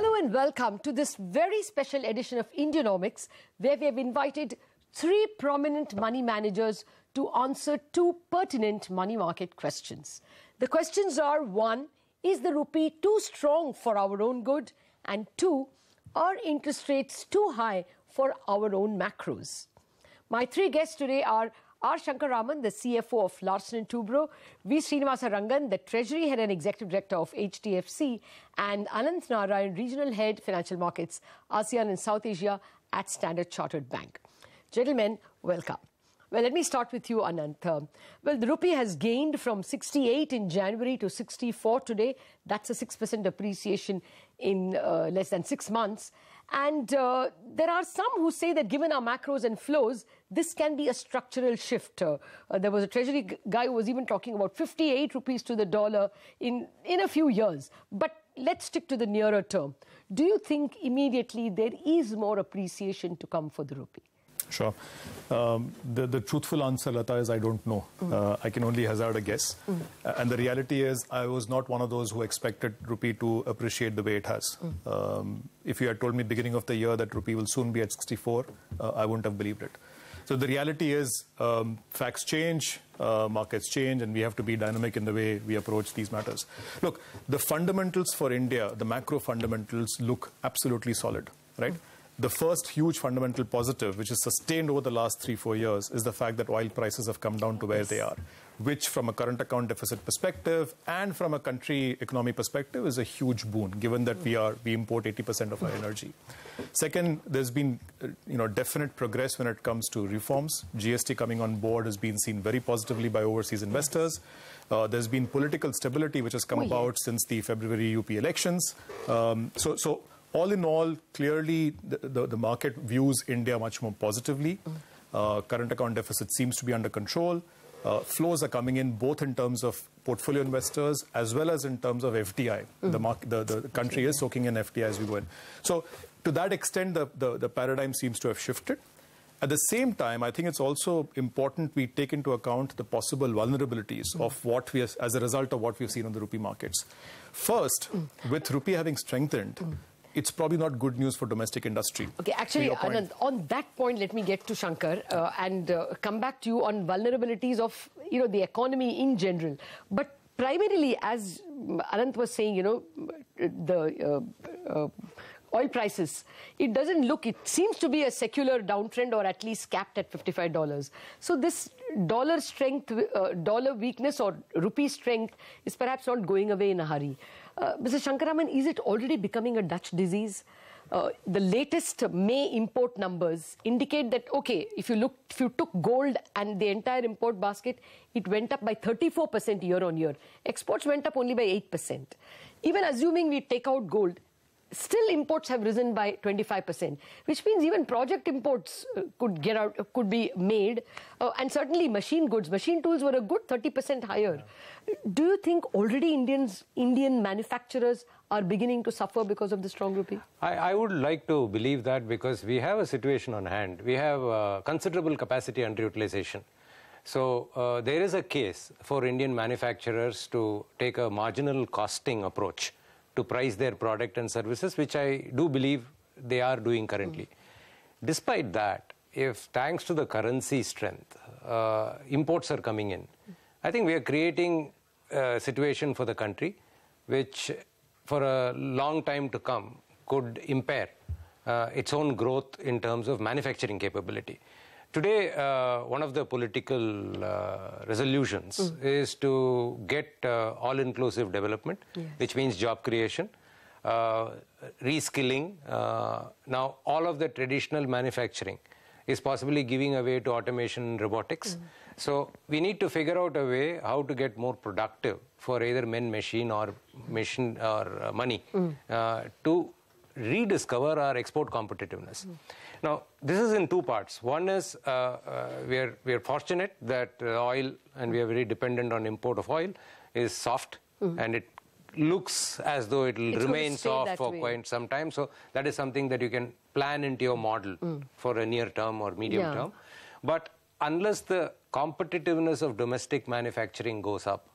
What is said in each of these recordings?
Hello and welcome to this very special edition of Indianomics, where we have invited three prominent money managers to answer two pertinent money market questions. The questions are: one, is the rupee too strong for our own good? And two, are interest rates too high for our own macros? My three guests today are R. Shankar Raman, the CFO of Larsen & Toubro, V. Srinivasa Rangan, the Treasury Head and Executive Director of HDFC, and Anant Narayan, Regional Head, Financial Markets, ASEAN and South Asia at Standard Chartered Bank. Gentlemen, welcome. Well, let me start with you, Anant. Well, the rupee has gained from 68 in January to 64 today. That's a 6% appreciation in less than 6 months. And there are some who say that given our macros and flows, this can be a structural shift. There was a Treasury guy who was even talking about 58 rupees to the dollar in a few years. But let's stick to the nearer term. Do you think immediately there is more appreciation to come for the rupee? Sure. The truthful answer, Lata, is I don't know. I can only hazard a guess. And the reality is I was not one of those who expected rupee to appreciate the way it has. If you had told me beginning of the year that rupee will soon be at 64, I wouldn't have believed it. So the reality is facts change, markets change, and we have to be dynamic in the way we approach these matters. Look, the fundamentals for India, the macro fundamentals look absolutely solid, right? The first huge fundamental positive, which is sustained over the last 3-4 years, is the fact that oil prices have come down to where they are, which from a current account deficit perspective and from a country economy perspective is a huge boon, given that we import 80% of our energy. Second, there's been definite progress when it comes to reforms. GST coming on board has been seen very positively by overseas investors. There's been political stability which has come about since the February UP elections. So all in all, clearly the market views India much more positively. Current account deficit seems to be under control. Flows are coming in both in terms of portfolio investors as well as in terms of FDI. The country is soaking in FDI as we go in. So to that extent, the paradigm seems to have shifted. At the same time, I think it's also important we take into account the possible vulnerabilities of what we, as a result of what we've seen on the rupee markets. First, with rupee having strengthened, it's probably not good news for domestic industry. Okay, actually, Anand, on that point, let me get to Shankar and come back to you on vulnerabilities of the economy in general. But primarily, as Anand was saying, the oil prices, it doesn't look, it seems to be a secular downtrend or at least capped at $55. So this dollar strength, dollar weakness or rupee strength is perhaps not going away in a hurry. Mr. Shankar Raman, is it already becoming a Dutch disease? The latest May import numbers indicate that, okay, if you took gold and the entire import basket, it went up by 34% year on year. Exports went up only by 8%. Even assuming we take out gold, still imports have risen by 25%, which means even project imports could be made, and certainly machine goods, machine tools were a good 30% higher. Do you think already Indian manufacturers are beginning to suffer because of the strong rupee? I would like to believe that, because we have a situation on hand. We have considerable capacity underutilization. So there is a case for Indian manufacturers to take a marginal costing approach to price their product and services, which I do believe they are doing currently. Despite that, if thanks to the currency strength, imports are coming in, I think we are creating a situation for the country which for a long time to come could impair its own growth in terms of manufacturing capability. Today, one of the political resolutions is to get all-inclusive development, which means job creation, reskilling. Now, all of the traditional manufacturing is possibly giving away to automation and robotics. So we need to figure out a way how to get more productive for either machine or money to rediscover our export competitiveness. Now, this is in two parts. One is we are fortunate that oil, and we are very dependent on import of oil, is soft, and it looks as though it will remain soft for quite some time. So that is something that you can plan into your model for a near term or medium term. But unless the competitiveness of domestic manufacturing goes up,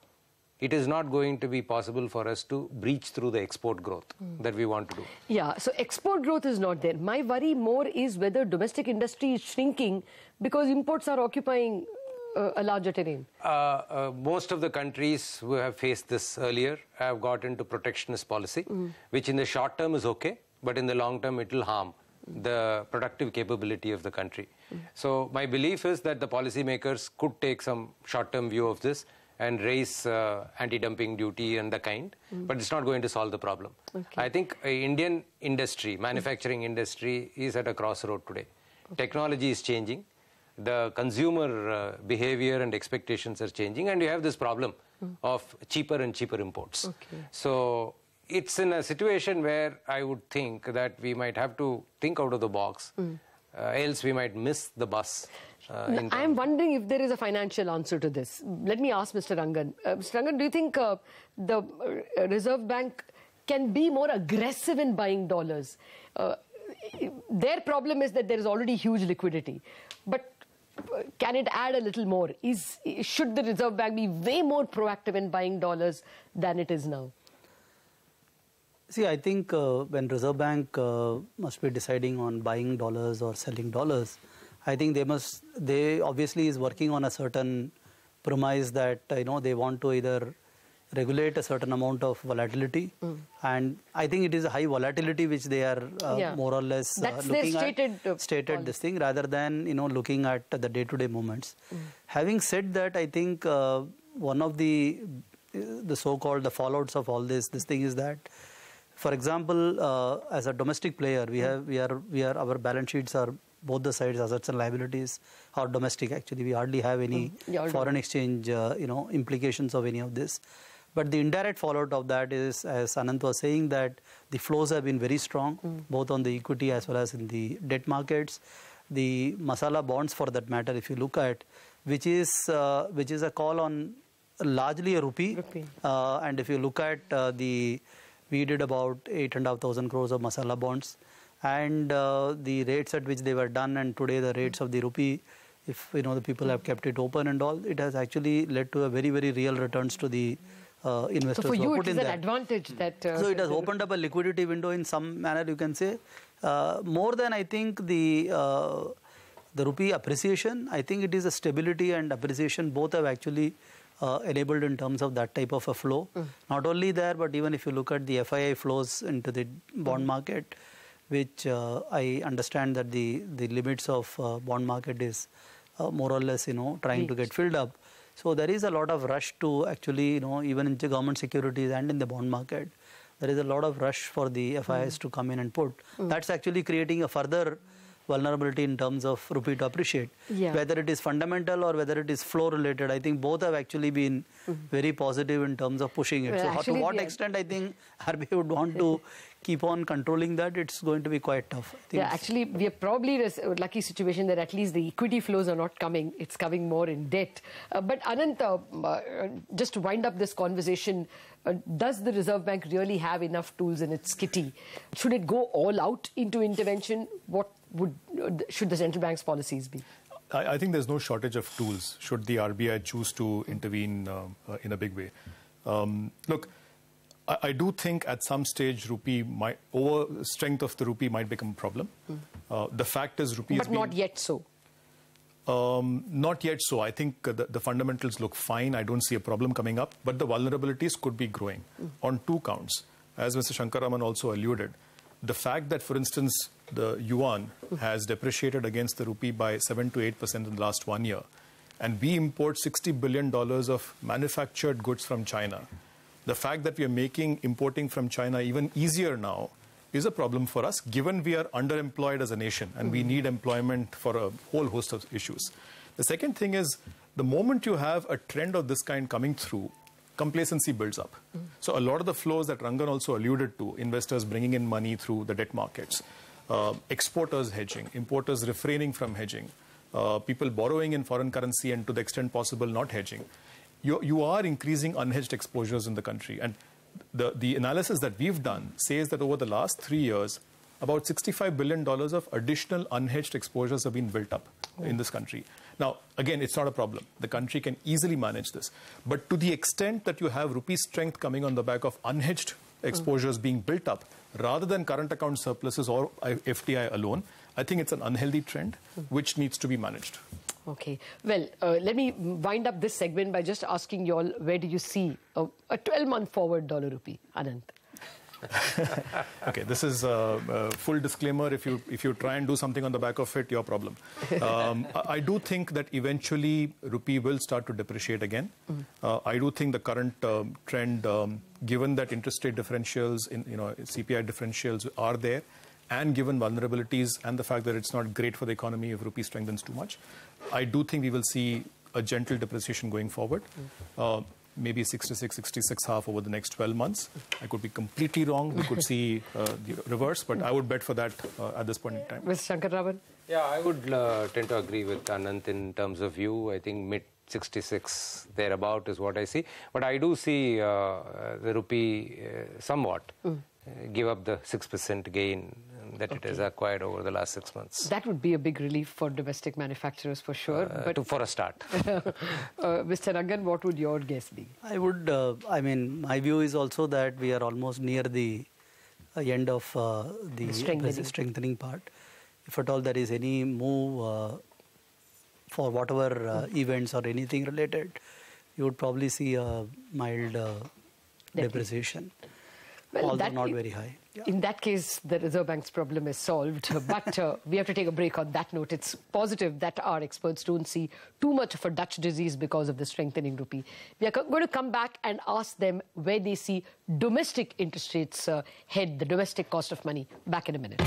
it is not going to be possible for us to breach through the export growth that we want to do. Yeah, so export growth is not there. My worry more is whether domestic industry is shrinking because imports are occupying a larger terrain. Most of the countries who have faced this earlier have got into protectionist policy, which in the short term is okay, but in the long term it will harm the productive capability of the country. So my belief is that the policymakers could take some short-term view of this and raise anti-dumping duty and the kind, but it's not going to solve the problem. Okay. I think Indian industry, manufacturing industry is at a crossroad today. Technology is changing, the consumer behavior and expectations are changing, and you have this problem of cheaper and cheaper imports. Okay. So it's in a situation where I would think that we might have to think out of the box, else we might miss the bus. I am wondering if there is a financial answer to this. Let me ask Mr. Rangan. Mr. Rangan, do you think the Reserve Bank can be more aggressive in buying dollars? Their problem is that there is already huge liquidity. But can it add a little more? Should the Reserve Bank be way more proactive in buying dollars than it is now? See, I think when Reserve Bank must be deciding on buying dollars or selling dollars, I think they obviously is working on a certain premise that, they want to either regulate a certain amount of volatility. And I think it is a high volatility which they are more or less looking at, stated this thing, rather than, looking at the day-to-day moments. Having said that, I think one of the so-called the fallouts of all this thing is that, for example, as a domestic player, our balance sheets are both the sides, assets and liabilities, are domestic. Actually, we hardly have any foreign exchange, implications of any of this. But the indirect fallout of that is, as Anant was saying, that the flows have been very strong, both on the equity as well as in the debt markets. The masala bonds, for that matter, if you look at, which is a call on largely a rupee. And if you look at we did about 8,500 crores of masala bonds, and the rates at which they were done, and today the rates of the rupee, if the people have kept it open and all, it has actually led to a very, very real returns to the investors. So for you, it is an advantage that. So it has opened up a liquidity window in some manner, you can say. More than I think the rupee appreciation, I think it is a stability and appreciation both have actually enabled in terms of that type of a flow. Not only there, but even if you look at the FII flows into the bond market, which I understand that the limits of bond market is more or less, trying to get filled up. So there is a lot of rush to actually, even in the government securities and in the bond market, there is a lot of rush for the FIIs to come in and put. That's actually creating a further vulnerability in terms of rupee to appreciate. Whether it is fundamental or whether it is flow related, I think both have actually been very positive in terms of pushing it. Well, so to what extent I think RBI would want to keep on controlling that, it's going to be quite tough. Actually, we are probably in a lucky situation that at least the equity flows are not coming. It's coming more in debt. But Anant, just to wind up this conversation, does the Reserve Bank really have enough tools in its kitty? Should it go all out into intervention? What should the central bank's policies be? I think there's no shortage of tools should the RBI choose to intervene in a big way. Look, I do think at some stage strength of the rupee might become a problem. The fact is rupee But not yet so. Not yet so. I think the fundamentals look fine. I don't see a problem coming up, but the vulnerabilities could be growing on two counts. As Mr. Shankaraman also alluded, the fact that, for instance, the yuan has depreciated against the rupee by 7 to 8% in the last 1 year, and we import $60 billion of manufactured goods from China. The fact that we are importing from China even easier now is a problem for us, given we are underemployed as a nation and we need employment for a whole host of issues. The second thing is, the moment you have a trend of this kind coming through, complacency builds up. So a lot of the flows that Rangan also alluded to, investors bringing in money through the debt markets, exporters hedging, importers refraining from hedging, people borrowing in foreign currency and to the extent possible not hedging, you are increasing unhedged exposures in the country. And the analysis that we've done says that over the last 3 years, about $65 billion of additional unhedged exposures have been built up in this country. Now, again, it's not a problem. The country can easily manage this. But to the extent that you have rupee strength coming on the back of unhedged exposures being built up, rather than current account surpluses or FDI alone, I think it's an unhealthy trend which needs to be managed. Okay. Well, let me wind up this segment by just asking you all, where do you see a 12-month forward dollar rupee, Anant? Okay, this is a full disclaimer. If you try and do something on the back of it, your problem. I do think that eventually rupee will start to depreciate again. I do think the current trend, given that interest rate differentials, CPI differentials are there, and given vulnerabilities and the fact that it's not great for the economy if rupee strengthens too much, I do think we will see a gentle depreciation going forward. Maybe 66, 66.5 over the next 12 months. I could be completely wrong. We could see the reverse, but I would bet for that at this point in time. Mr. Shankar Raman? Yeah, I would tend to agree with Anant in terms of view. I think mid-66 thereabout is what I see. But I do see the rupee somewhat give up the 6% gain that it has acquired over the last 6 months. That would be a big relief for domestic manufacturers for sure. But for a start. Mr. Rangan, what would your guess be? I would, my view is also that we are almost near the end of the strengthening part. If at all there is any move for whatever events or anything related, you would probably see a mild depreciation. Well, although not very high. Yeah. In that case, the Reserve Bank's problem is solved. But we have to take a break on that note. It's positive that our experts don't see too much of a Dutch disease because of the strengthening rupee. We are going to come back and ask them where they see domestic interest rates head, the domestic cost of money. Back in a minute.